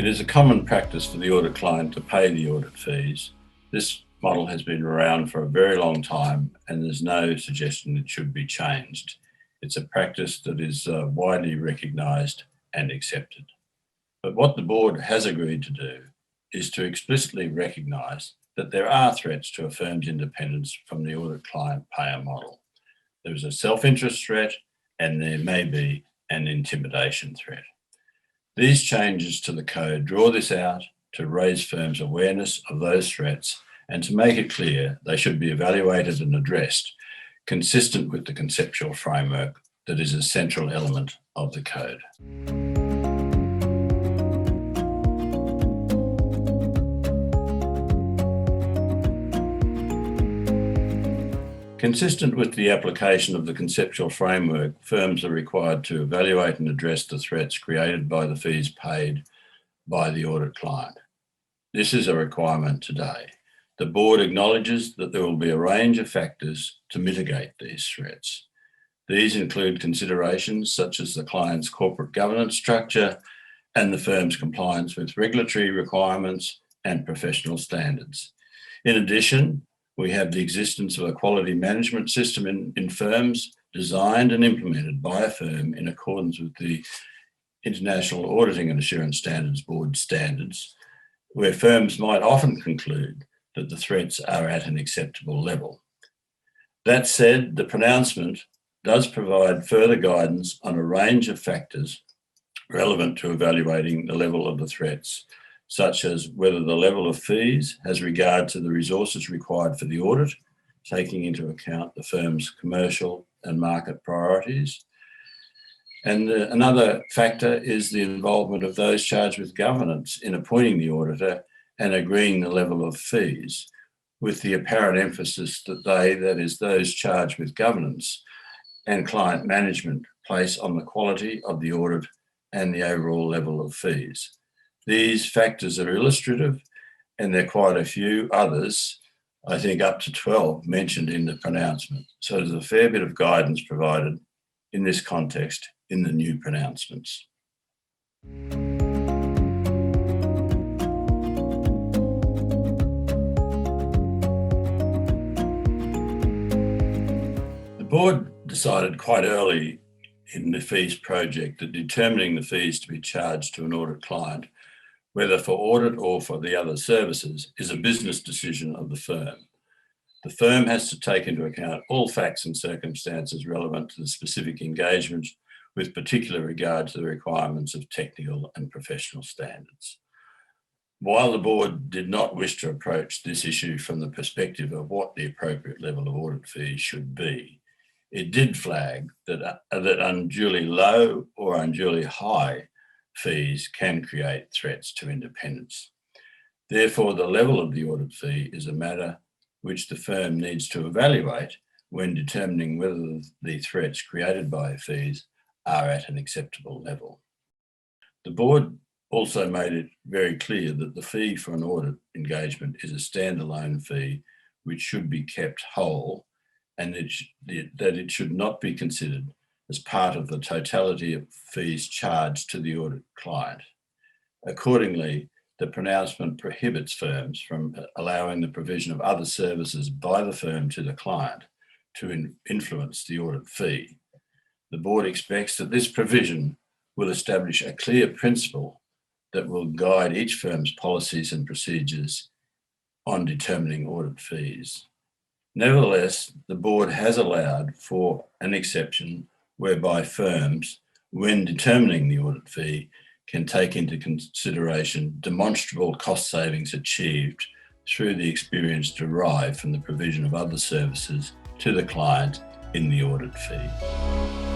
It is a common practice for the audit client to pay the audit fees. This model has been around for a very long time and there's no suggestion it should be changed. It's a practice that is widely recognised and accepted. But what the board has agreed to do is to explicitly recognise that there are threats to a firm's independence from the audit client payer model. There is a self-interest threat and there may be an intimidation threat. These changes to the code draw this out to raise firms' awareness of those threats and to make it clear they should be evaluated and addressed, consistent with the conceptual framework that is a central element of the code. Consistent with the application of the conceptual framework, firms are required to evaluate and address the threats created by the fees paid by the audit client. This is a requirement today. The board acknowledges that there will be a range of factors to mitigate these threats. These include considerations such as the client's corporate governance structure and the firm's compliance with regulatory requirements and professional standards. In addition, we have the existence of a quality management system in firms designed and implemented by a firm in accordance with the International Auditing and Assurance Standards Board standards, where firms might often conclude that the threats are at an acceptable level. That said, the pronouncement does provide further guidance on a range of factors relevant to evaluating the level of the threats, such as whether the level of fees has regard to the resources required for the audit, taking into account the firm's commercial and market priorities. And another factor is the involvement of those charged with governance in appointing the auditor and agreeing the level of fees, with the apparent emphasis that that is those charged with governance and client management, place on the quality of the audit and the overall level of fees. These factors are illustrative, and there are quite a few others, I think up to 12, mentioned in the pronouncement. So there's a fair bit of guidance provided in this context in the new pronouncements. The board decided quite early in the fees project that determining the fees to be charged to an audit client, whether for audit or for the other services, is a business decision of the firm. The firm has to take into account all facts and circumstances relevant to the specific engagement, with particular regard to the requirements of technical and professional standards. While the board did not wish to approach this issue from the perspective of what the appropriate level of audit fees should be, it did flag that unduly low or unduly high fees can create threats to independence. Therefore, the level of the audit fee is a matter which the firm needs to evaluate when determining whether the threats created by fees are at an acceptable level. The board also made it very clear that the fee for an audit engagement is a standalone fee which should be kept whole, and that it should not be considered as part of the totality of fees charged to the audit client. Accordingly, the pronouncement prohibits firms from allowing the provision of other services by the firm to the client to influence the audit fee. The board expects that this provision will establish a clear principle that will guide each firm's policies and procedures on determining audit fees. Nevertheless, the board has allowed for an exception whereby firms, when determining the audit fee, can take into consideration demonstrable cost savings achieved through the experience derived from the provision of other services to the client in the audit fee.